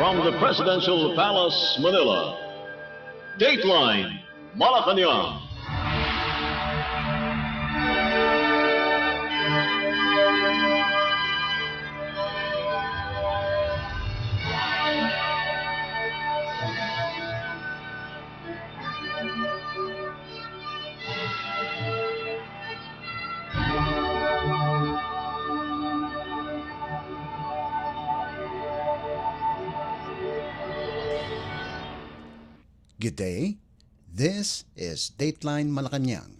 From the Presidential Palace, Manila, Dateline Malacañang. Good day. This is Dateline Malacañang.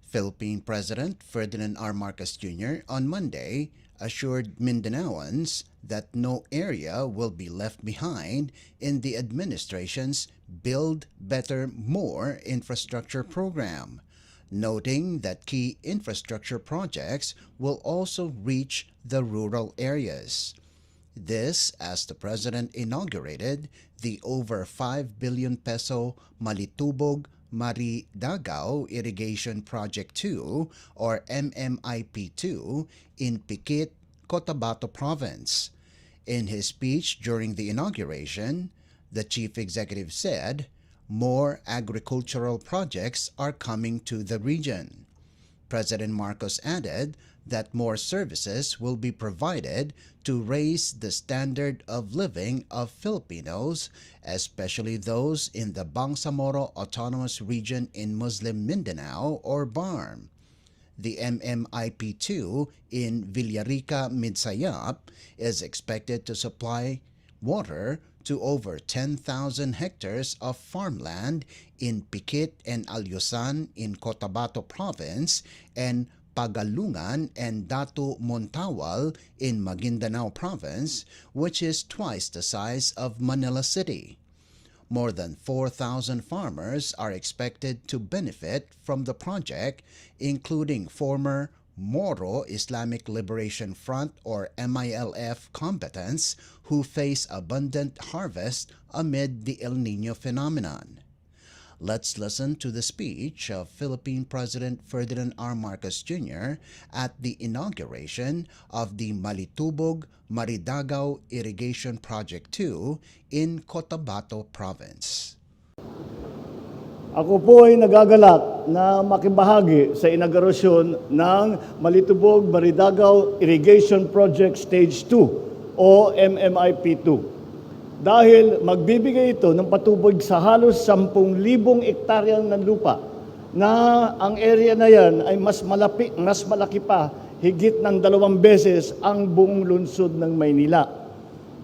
Philippine President Ferdinand R. Marcos Jr. on Monday assured Mindanaoans that no area will be left behind in the administration's Build Better More infrastructure program, noting that key infrastructure projects will also reach the rural areas. This as the President inaugurated the over 5 billion peso Malitubog Maridagaw Irrigation Project 2 or MMIP2 in Pikit, Cotabato Province. In his speech during the inauguration, the Chief Executive said, more agricultural projects are coming to the region. President Marcos added that more services will be provided to raise the standard of living of Filipinos, especially those in the Bangsamoro Autonomous Region in Muslim Mindanao or BARM. The MMIP2 in Villarica, Midsayap is expected to supply water to over 10,000 hectares of farmland in Pikit and Alyusan in Cotabato Province and Pagalungan and Datu Montawal in Maguindanao Province, which is twice the size of Manila City. More than 4,000 farmers are expected to benefit from the project, including former Moro Islamic Liberation Front or MILF combatants who face abundant harvest amid the El Nino phenomenon. Let's listen to the speech of Philippine President Ferdinand R. Marcos Jr. at the inauguration of the Malitubog Maridagaw Irrigation Project 2 in Cotabato Province. Ako po ay nagagalak na makibahagi sa inaugurasyon ng Malitubog Maridagaw Irrigation Project Stage 2 o MMIP2. Dahil magbibigay ito ng patubig sa halos 10,000 ektarya ng lupa na ang area na yan ay mas malaki pa, higit ng 2 beses ang buong lungsod ng Maynila.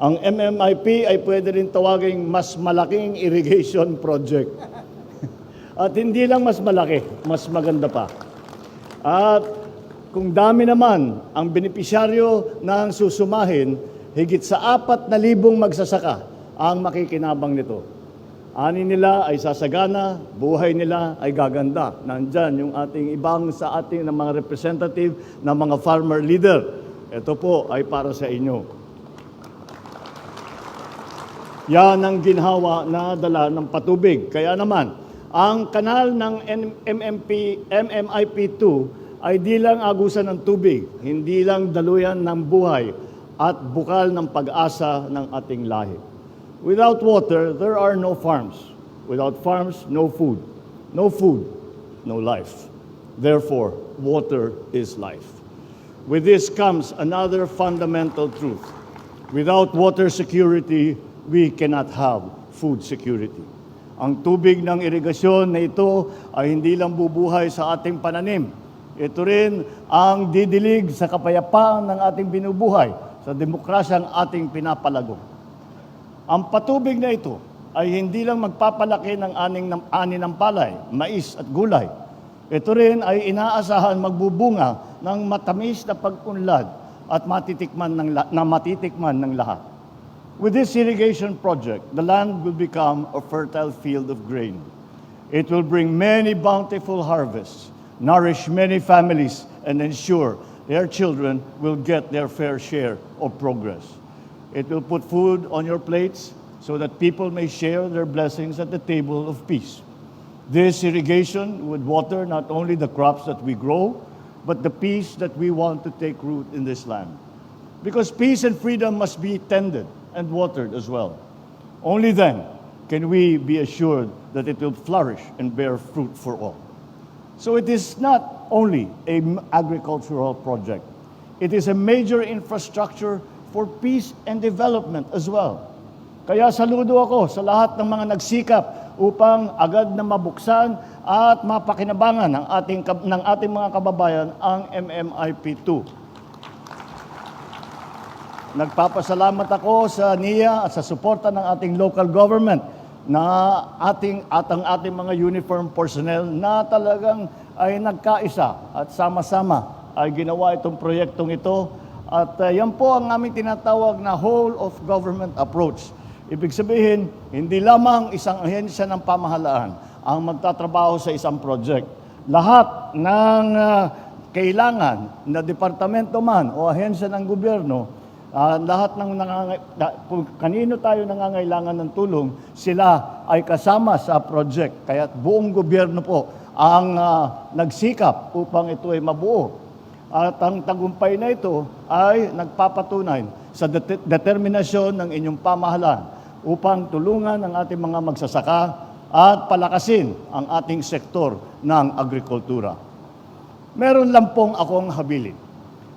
Ang MMIP ay pwede rin tawaging mas malaking irrigation project. At hindi lang mas malaki, mas maganda pa. At kung dami naman ang benepisyaryo ng susumahin, higit sa 4,000 magsasaka ang makikinabang nito. Ani nila ay sasagana, buhay nila ay gaganda. Nandyan yung ating ibang sa ating ng mga representative na mga farmer leader. Ito po ay para sa inyo. Yan ang ginhawa na dala ng patubig. Kaya naman, ang kanal ng MMIP2 ay di lang agusan ng tubig, hindi lang daluyan ng buhay, at bukal ng pag-asa ng ating lahi. Without water, there are no farms. Without farms, no food. No food, no life. Therefore, water is life. With this comes another fundamental truth. Without water security, we cannot have food security. Ang tubig ng irigasyon na ito ay hindi lang bubuhay sa ating pananim. Ito rin ang didilig sa kapayapaan ng ating binubuhay, sa demokrasyang ating pinapalago. Ang patubig na ito ay hindi lang magpapalaki ng ani ng palay, mais at gulay. Ito rin ay inaasahan magbubunga ng matamis na pag-unlad at matitikman ng lahat. With this irrigation project, the land will become a fertile field of grain. It will bring many bountiful harvests, nourish many families, and ensure their children will get their fair share of progress. It will put food on your plates so that people may share their blessings at the table of peace. This irrigation would water not only the crops that we grow, but the peace that we want to take root in this land. Because peace and freedom must be tended and watered as well. Only then can we be assured that it will flourish and bear fruit for all. So it is not only an agricultural project, it is a major infrastructure for peace and development as well. Kaya saludo ako sa lahat ng mga nagsikap upang agad na mabuksan at mapakinabangan ng ating mga kababayan ang MMIP2. Nagpapasalamat ako sa NIA at sa suporta ng ating local government na ang ating mga uniform personnel na talagang ay nagkaisa at sama-sama ay ginawa itong proyektong ito. At yan po ang aming tinatawag na whole of government approach. Ibig sabihin, hindi lamang isang ahensya ng pamahalaan ang magtatrabaho sa isang project. Lahat ng kailangan na departamento man o ahensya ng gobyerno, lahat ng kung kanino tayo nangangailangan ng tulong, sila ay kasama sa project. Kaya buong gobyerno po ang nagsikap upang ito ay mabuo. At ang tagumpay na ito ay nagpapatunay sa determinasyon ng inyong pamahalaan upang tulungan ang ating mga magsasaka at palakasin ang ating sektor ng agrikultura. Meron lang pong akong habilin.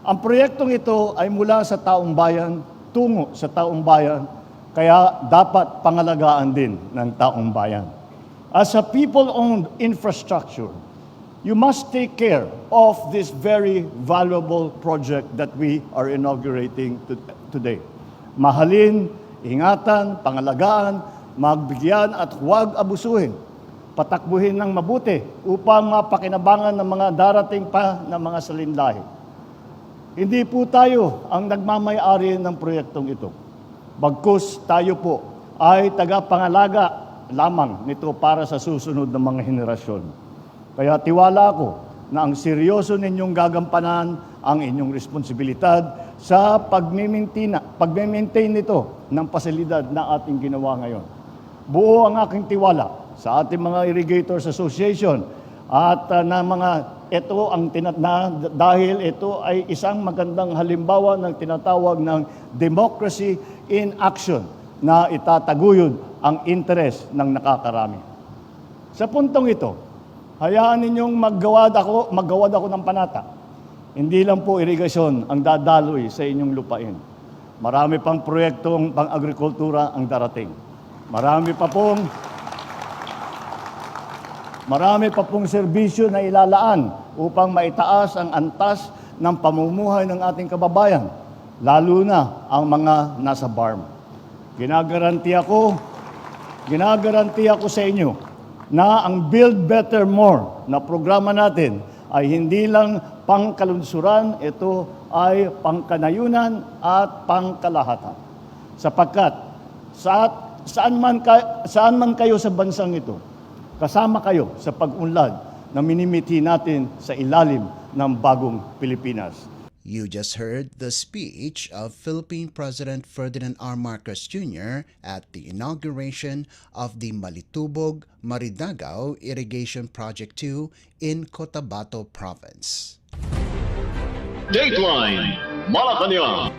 Ang proyektong ito ay mula sa taong bayan, tungo sa taong bayan, kaya dapat pangalagaan din ng taong bayan. As a people-owned infrastructure, you must take care of this very valuable project that we are inaugurating today. Mahalin, ingatan, pangalagaan, magbigyan at huwag abusuhin. Patakbuhin ng mabuti upang mapakinabangan ng mga darating pa na mga salinlahi. Hindi po tayo ang nagmamay-ari ng proyektong ito. Bagkus tayo po ay tagapangalaga lamang nito para sa susunod na mga henerasyon. Kaya tiwala ako na ang seryoso ninyong gagampanan ang inyong responsibilidad sa pag-maintain nito ng pasilidad na ating ginawa ngayon. Buo ang aking tiwala sa ating mga Irrigators Association at na mga ito ang dahil ito ay isang magandang halimbawa ng tinatawag ng democracy in action na itataguyod ang interes ng nakakarami. Sa puntong ito, hayaan ninyong maggawad ako ng panata. Hindi lang po irigasyon ang dadaloy sa inyong lupain. Marami pang proyektong pang-agrikultura ang darating. Marami pa pong serbisyo na ilalaan upang maitaas ang antas ng pamumuhay ng ating kababayan, lalo na ang mga nasa farm. Ginagaranti ako sa inyo na ang Build Better More na programa natin ay hindi lang pangkalunsuran, ito ay pangkanayunan at pangkalahatan. Sapagkat saan man kayo sa bansang ito, kasama kayo sa pag-unlad na minimithi natin sa ilalim ng bagong Pilipinas. You just heard the speech of Philippine President Ferdinand R. Marcos Jr. at the inauguration of the Malitubog-Maridagao Irrigation Project 2 in Cotabato Province. Dateline Malacañang.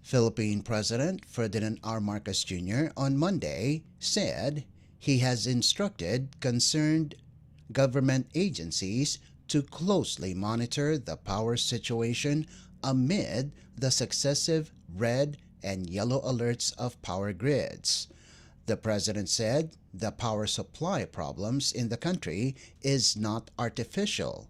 Philippine President Ferdinand R. Marcos Jr. on Monday said he has instructed concerned government agencies to closely monitor the power situation amid the successive red and yellow alerts of power grids. The president said the power supply problems in the country is not artificial,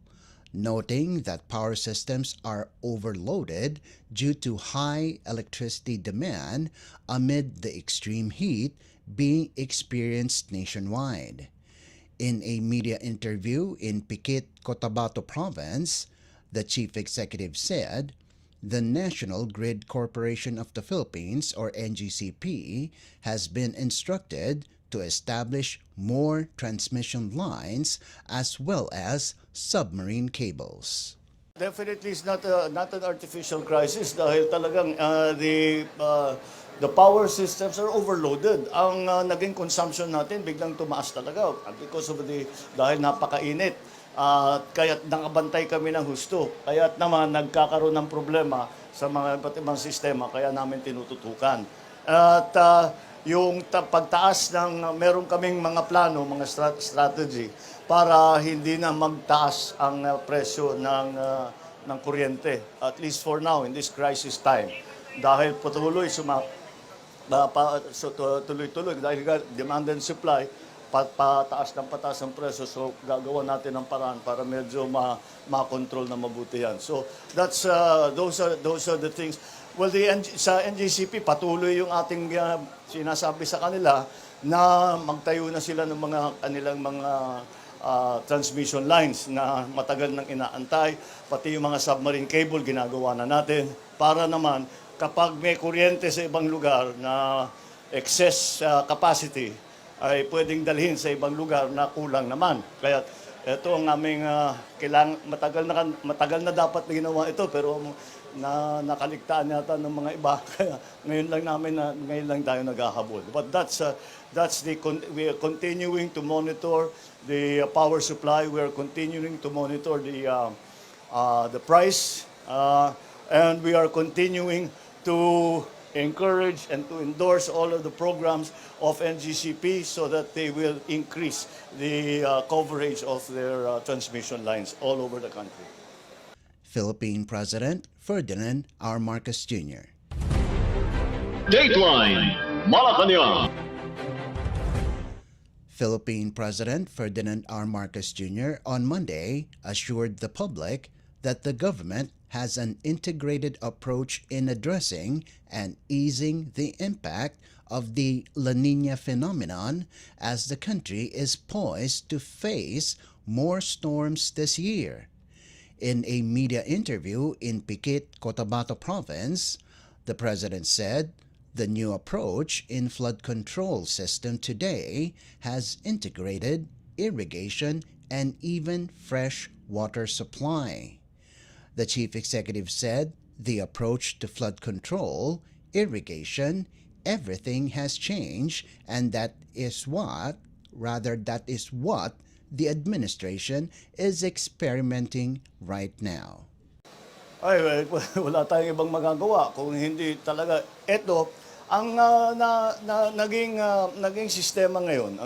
noting that power systems are overloaded due to high electricity demand amid the extreme heat being experienced nationwide. In a media interview in Pikit, Cotabato Province, the chief executive said the National Grid Corporation of the Philippines, or NGCP, has been instructed to establish more transmission lines as well as submarine cables. Definitely it's not an artificial crisis dahil talagang the power systems are overloaded. Ang naging consumption natin biglang tumaas talaga because of dahil napakainit. Kaya't nakabantay kami ng husto. Kaya't naman nagkakaroon ng problema sa mga iba't ibang sistema, kaya namin tinututukan. At yung pagtaas meron kaming mga plano, mga strategy para hindi na magtaas ang presyo ng kuryente, at least for now in this crisis time, dahil patuloy tuloy-tuloy dahil demand and supply, pataas ng presyo. So gagawa natin ng paraan para medyo ma-control na mabuti yan. So that's those are the things. Well, sa NGCP patuloy yung ating sinasabi sa kanila na magtayo na sila ng mga kanilang mga transmission lines na matagal nang inaantay, pati yung mga submarine cable ginagawa na natin para naman kapag may kuryente sa ibang lugar na excess capacity ay pwedeng dalhin sa ibang lugar na kulang naman. Kaya ito ang aming matagal na dapat na ginawa ito, pero nakaligtaan yata ng mga iba. Kaya ngayon lang tayo naghahabol. But we are continuing to monitor the power supply. We are continuing to monitor the price, and we are continuing to encourage and to endorse all of the programs of NGCP so that they will increase the coverage of their transmission lines all over the country. Philippine President Ferdinand R. Marcos Jr. Dateline Malacañang. Philippine President Ferdinand R. Marcos Jr. on Monday assured the public that the government has an integrated approach in addressing and easing the impact of the La Niña phenomenon as the country is poised to face more storms this year. In a media interview in Piquet, Cotabato Province, the president said the new approach in flood control system today has integrated irrigation and even fresh water supply. The chief executive said the approach to flood control, irrigation, everything has changed, and that is what the administration is experimenting right now. Ay, wala tayong ibang magagawa kung hindi talaga ito ang naging sistema ngayon.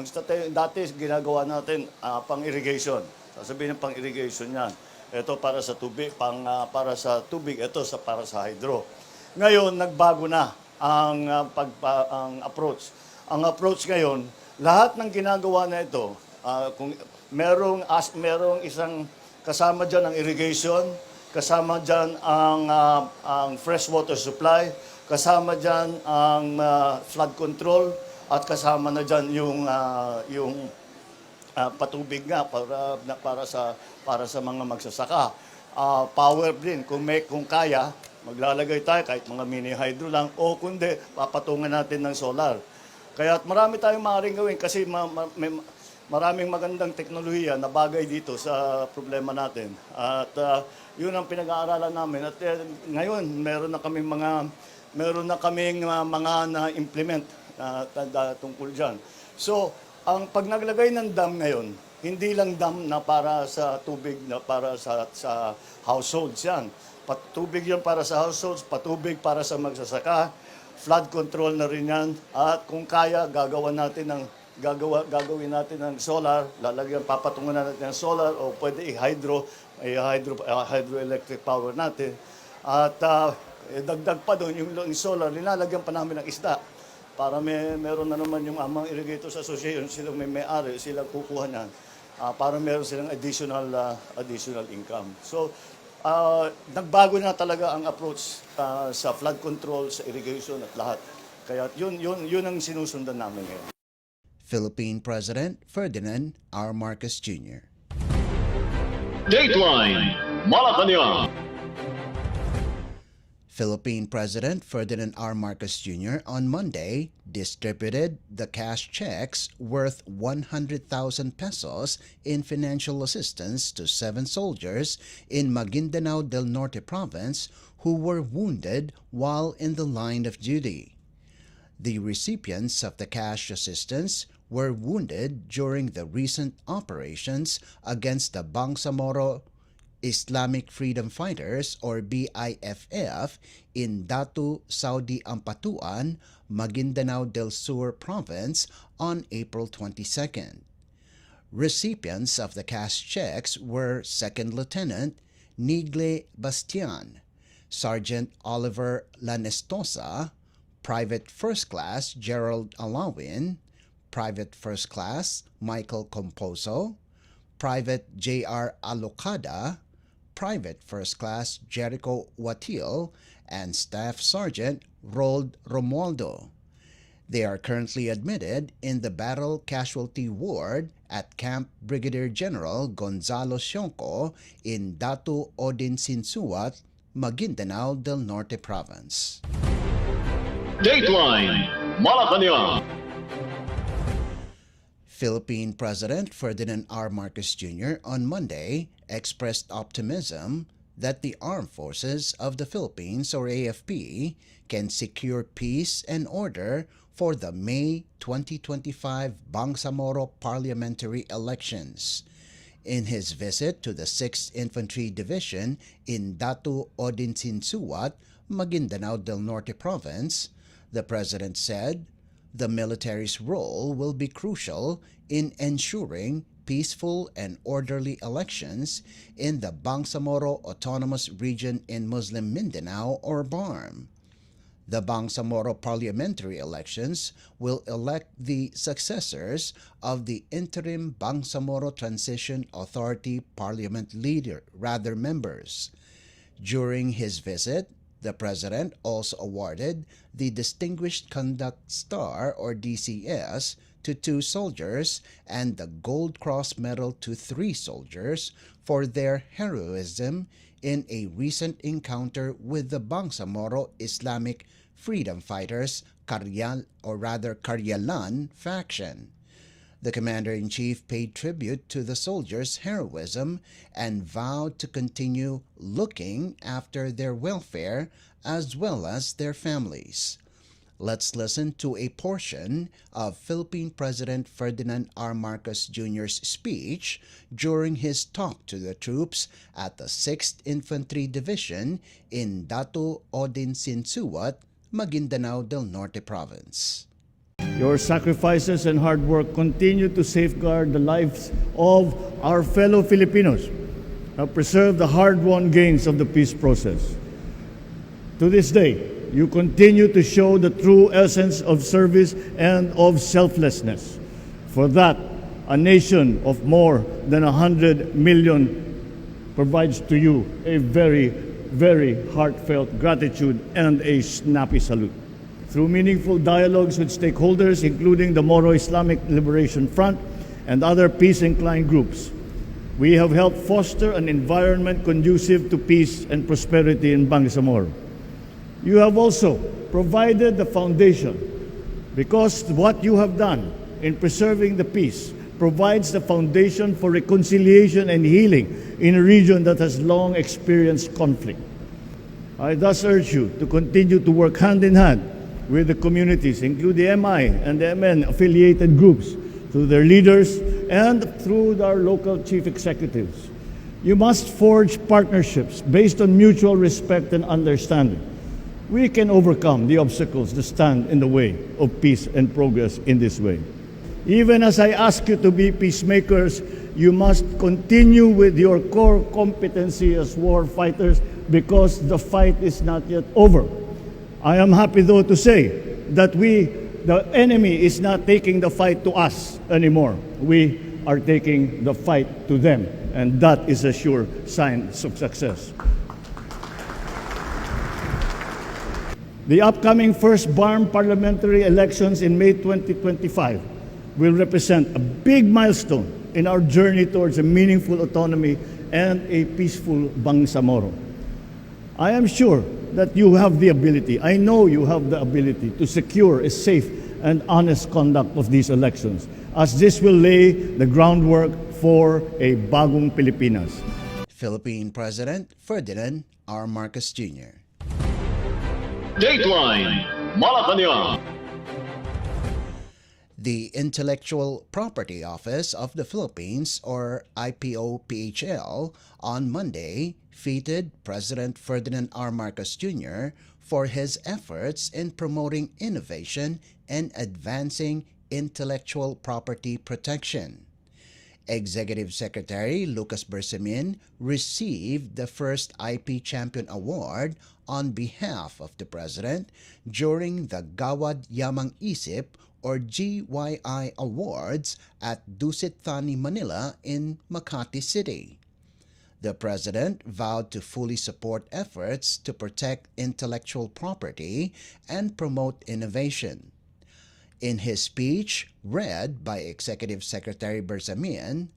Dati ginagawa natin pang-irrigation. Sasabihin ng pang-irrigation yan. Ito para sa tubig, para sa tubig, ito para sa hydro. Ngayon nagbago na ang approach. Ang approach ngayon, lahat ng ginagawa na ito, kung merong isang kasama diyan ang irrigation, kasama diyan ang fresh water supply, kasama diyan ang flood control, at kasama na diyan yung patubig nga para sa mga magsasaka. Power din, kung kaya, maglalagay tayo kahit mga mini hydro lang, o kundi papatungan natin ng solar. Kaya marami tayong maaaring gawin kasi maraming magandang teknolohiya na bagay dito sa problema natin. At yun ang pinag-aaralan namin. At ngayon, meron na kaming mga na-implement tungkol dyan. So, ang pag naglagay ng dam ngayon, hindi lang dam na para sa tubig, na para sa households yan. Patubig yan para sa households, patubig para sa magsasaka, flood control na rin yan. At kung kaya, gagawin natin ng solar, papatungan natin ng solar, o pwede hydroelectric power natin. At dagdag pa doon, yung solar, linalagyan pa namin ng isda. Para meron na naman yung amang Irrigators Association, silang may-ari, silang kukuha niyan. Para meron silang additional income. So, nagbago na talaga ang approach sa flood control, sa irrigation at lahat. Kaya yun ang sinusundan namin ngayon. Philippine President Ferdinand R. Marcos Jr. Dateline Malacañang. Philippine President Ferdinand R. Marcos Jr. on Monday distributed the cash checks worth 100,000 pesos in financial assistance to 7 soldiers in Maguindanao del Norte province who were wounded while in the line of duty. The recipients of the cash assistance were wounded during the recent operations against the Bangsamoro Islamic Freedom Fighters or BIFF in Datu, Saudi Ampatuan, Maguindanao del Sur Province on April 22nd. Recipients of the cash checks were Second Lieutenant Nigle Bastian, Sergeant Oliver Lanestosa, Private First Class Gerald Alawin, Private First Class Michael Composo, Private J.R. Alocada, Private First Class Jericho Watil, and Staff Sergeant Rold Romualdo. They are currently admitted in the Battle Casualty Ward at Camp Brigadier General Gonzalo Sionco in Datu Odin Sinsuat, Maguindanao del Norte Province. Dateline Malacañang. Philippine President Ferdinand R. Marcos Jr. on Monday expressed optimism that the Armed Forces of the Philippines or AFP can secure peace and order for the May 2025 Bangsamoro parliamentary elections. In his visit to the 6th Infantry Division in Datu Odinsinsuat, Maguindanao del Norte Province, the President said, the military's role will be crucial in ensuring peaceful and orderly elections in the Bangsamoro Autonomous Region in Muslim Mindanao or BARM. The Bangsamoro parliamentary elections will elect the successors of the interim Bangsamoro Transition Authority Parliament members. During his visit, the President also awarded the Distinguished Conduct Star or DCS to 2 soldiers and the Gold Cross Medal to 3 soldiers for their heroism in a recent encounter with the Bangsamoro Islamic Freedom Fighters Karyalan faction. The Commander-in-Chief paid tribute to the soldiers' heroism and vowed to continue looking after their welfare as well as their families. Let's listen to a portion of Philippine President Ferdinand R. Marcos Jr.'s speech during his talk to the troops at the 6th Infantry Division in Datu Odinsinsuat, Maguindanao del Norte Province. Your sacrifices and hard work continue to safeguard the lives of our fellow Filipinos and preserve the hard-won gains of the peace process. To this day, you continue to show the true essence of service and of selflessness. For that, a nation of more than 100 million provides to you a very, very heartfelt gratitude and a snappy salute. Through meaningful dialogues with stakeholders, including the Moro Islamic Liberation Front and other peace-inclined groups, we have helped foster an environment conducive to peace and prosperity in Bangsamoro. You have also provided the foundation because what you have done in preserving the peace provides the foundation for reconciliation and healing in a region that has long experienced conflict. I thus urge you to continue to work hand in hand with the communities, including the MI and the MN affiliated groups, through their leaders and through our local chief executives. You must forge partnerships based on mutual respect and understanding. We can overcome the obstacles that stand in the way of peace and progress in this way. Even as I ask you to be peacemakers, you must continue with your core competency as war fighters because the fight is not yet over. I am happy though to say that the enemy is not taking the fight to us anymore. We are taking the fight to them, and that is a sure sign of success. The upcoming first BARM parliamentary elections in May 2025 will represent a big milestone in our journey towards a meaningful autonomy and a peaceful Bangsamoro. I am sure that you have the ability, I know you have the ability to secure a safe and honest conduct of these elections, as this will lay the groundwork for a bagong Pilipinas. Philippine President Ferdinand R. Marcos Jr. Dateline Malacañang. The Intellectual Property Office of the Philippines, or IPO-PHL, on Monday feted President Ferdinand R. Marcos Jr. for his efforts in promoting innovation and advancing intellectual property protection. Executive Secretary Lucas Bersamin received the first IP Champion Award on behalf of the President during the Gawad Yamang Isip or GYI Awards at Dusit Thani, Manila in Makati City. The President vowed to fully support efforts to protect intellectual property and promote innovation. In his speech, read by Executive Secretary Bersamin,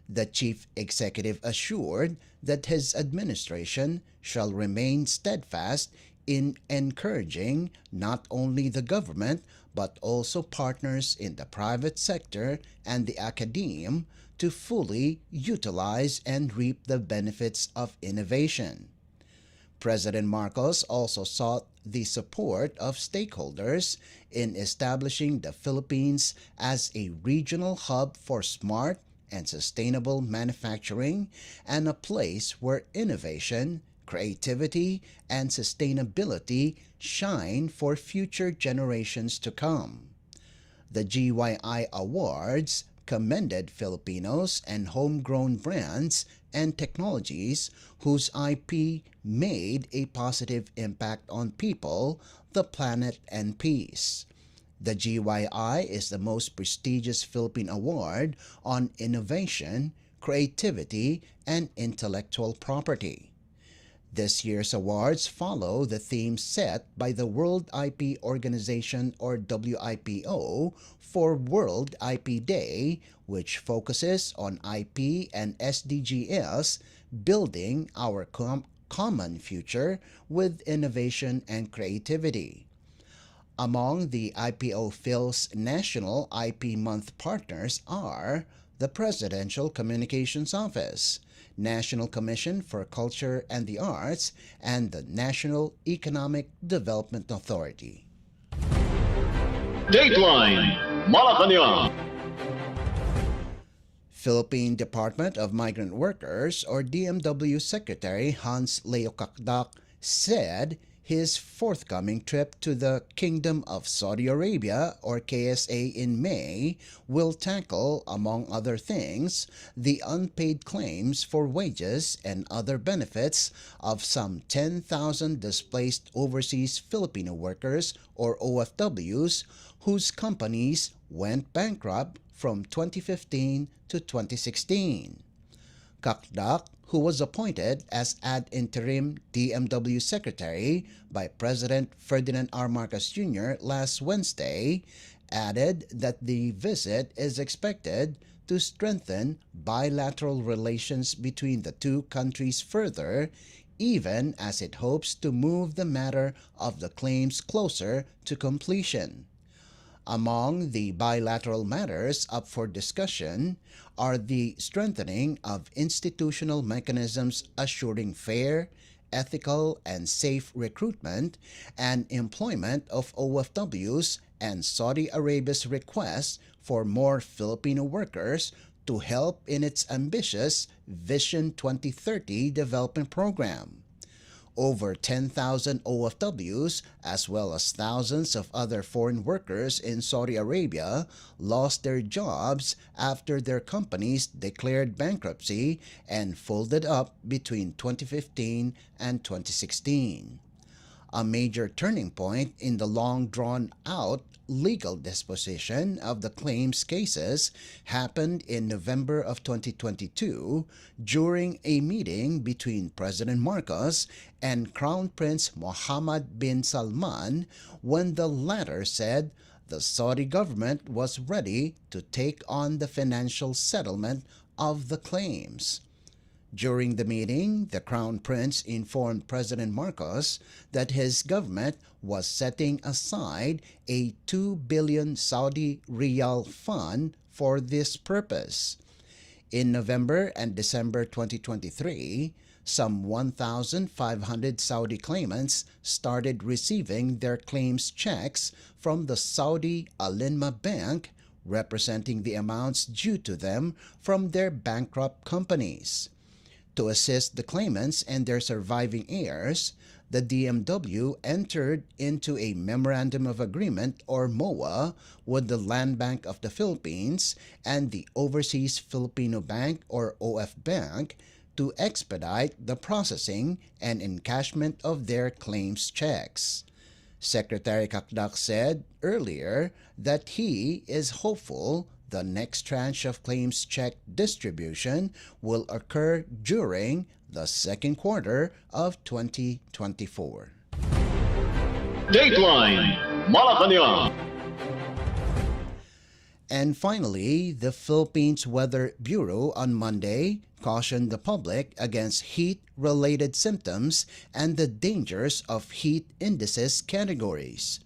the Chief Executive assured that his administration shall remain steadfast in encouraging not only the government but also partners in the private sector and the academe to fully utilize and reap the benefits of innovation. President Marcos also sought the support of stakeholders in establishing the Philippines as a regional hub for smart and sustainable manufacturing and a place where innovation, creativity, and sustainability shine for future generations to come. The GYI Awards commended Filipinos and homegrown brands and technologies whose IP made a positive impact on people, the planet, and peace. The GYI is the most prestigious Philippine award on innovation, creativity, and intellectual property. This year's awards follow the theme set by the World IP Organization, or WIPO, for World IP Day, which focuses on IP and SDGs, building our common future with innovation and creativity. Among the IPO Phil's National IP Month partners are the Presidential Communications Office, National Commission for Culture and the Arts, and the National Economic Development Authority. Dateline Malacañang. Philippine Department of Migrant Workers, or DMW Secretary Hans Leo said his forthcoming trip to the Kingdom of Saudi Arabia, or KSA, in May will tackle, among other things, the unpaid claims for wages and other benefits of some 10,000 displaced overseas Filipino workers, or OFWs, whose companies went bankrupt from 2015 to 2016. Kakdak, who was appointed as ad interim DMW Secretary by President Ferdinand R. Marcos Jr. last Wednesday, added that the visit is expected to strengthen bilateral relations between the two countries further, even as it hopes to move the matter of the claims closer to completion. Among the bilateral matters up for discussion are the strengthening of institutional mechanisms assuring fair, ethical, and safe recruitment and employment of OFWs, and Saudi Arabia's request for more Filipino workers to help in its ambitious Vision 2030 development program. Over 10,000 OFWs, as well as thousands of other foreign workers in Saudi Arabia, lost their jobs after their companies declared bankruptcy and folded up between 2015 and 2016. A major turning point in the long-drawn-out legal disposition of the claims cases happened in November of 2022 during a meeting between President Marcos and Crown Prince Mohammed bin Salman, when the latter said the Saudi government was ready to take on the financial settlement of the claims. During the meeting, the Crown Prince informed President Marcos that his government was setting aside a 2 billion Saudi Riyal fund for this purpose. In November and December 2023, some 1,500 Saudi claimants started receiving their claims checks from the Saudi Alinma Bank, representing the amounts due to them from their bankrupt companies. To assist the claimants and their surviving heirs, the DMW entered into a Memorandum of Agreement or MOA with the Land Bank of the Philippines and the Overseas Filipino Bank or OF Bank to expedite the processing and encashment of their claims checks. Secretary Kakdak said earlier that he is hopeful the next tranche of claims check distribution will occur during the second quarter of 2024. Dateline Malacañang. And finally, the Philippines Weather Bureau on Monday cautioned the public against heat-related symptoms and the dangers of heat indices categories.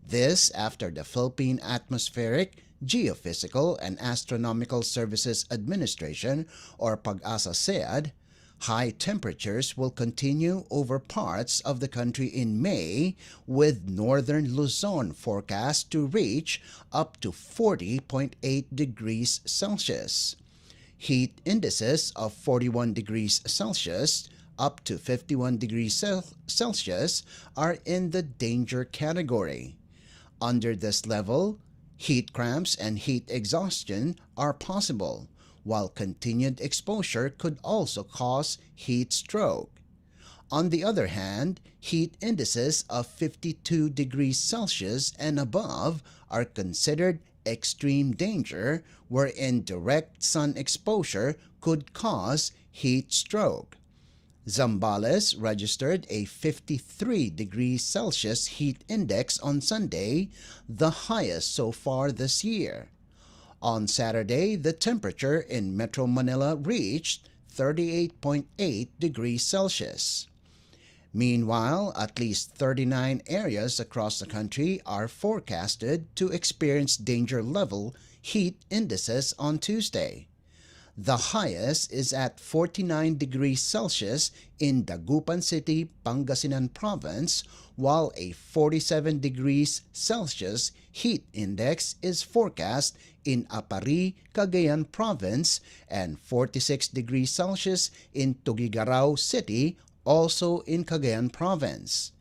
This after the Philippine Atmospheric, Geophysical and Astronomical Services Administration or PAGASA said, high temperatures will continue over parts of the country in May, with northern Luzon forecast to reach up to 40.8 degrees Celsius. Heat indices of 41 degrees Celsius up to 51 degrees Celsius are in the danger category. Under this level, heat cramps and heat exhaustion are possible, while continued exposure could also cause heat stroke. On the other hand, heat indices of 52 degrees Celsius and above are considered extreme danger, wherein direct sun exposure could cause heat stroke. Zambales registered a 53 degrees Celsius heat index on Sunday, the highest so far this year. On Saturday, the temperature in Metro Manila reached 38.8 degrees Celsius. Meanwhile, at least 39 areas across the country are forecasted to experience danger level heat indices on Tuesday. The highest is at 49 degrees Celsius in Dagupan City, Pangasinan Province, while a 47 degrees Celsius heat index is forecast in Apari, Cagayan Province, and 46 degrees Celsius in Tuguegarao City, also in Cagayan Province.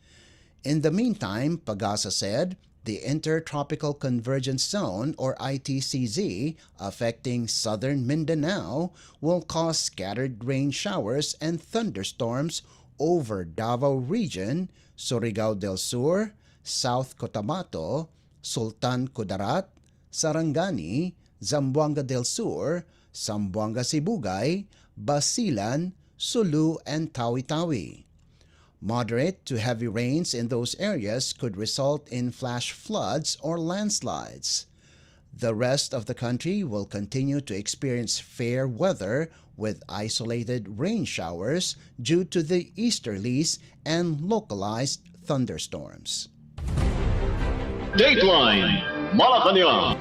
In the meantime, PAGASA said, the Intertropical Convergence Zone or ITCZ affecting southern Mindanao will cause scattered rain showers and thunderstorms over Davao Region, Surigao del Sur, South Cotabato, Sultan Kudarat, Sarangani, Zamboanga del Sur, Zamboanga Sibugay, Basilan, Sulu, and Tawi-Tawi. Moderate to heavy rains in those areas could result in flash floods or landslides. The rest of the country will continue to experience fair weather with isolated rain showers due to the easterlies and localized thunderstorms. Dateline Malacañang.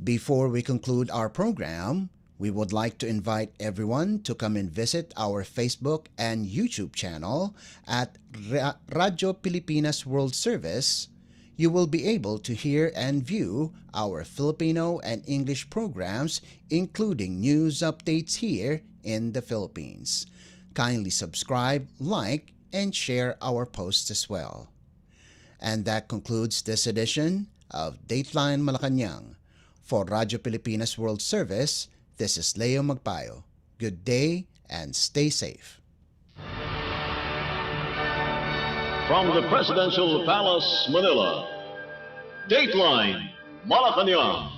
Before we conclude our program, we would like to invite everyone to come and visit our Facebook and YouTube channel at Radyo Pilipinas World Service. You will be able to hear and view our Filipino and English programs, including news updates here in the Philippines. Kindly subscribe, like, and share our posts as well. And that concludes this edition of Dateline Malacañang. For Radyo Pilipinas World Service, this is Leo Magpayo. Good day and stay safe. From the Presidential Palace, Manila, Dateline Malacañang.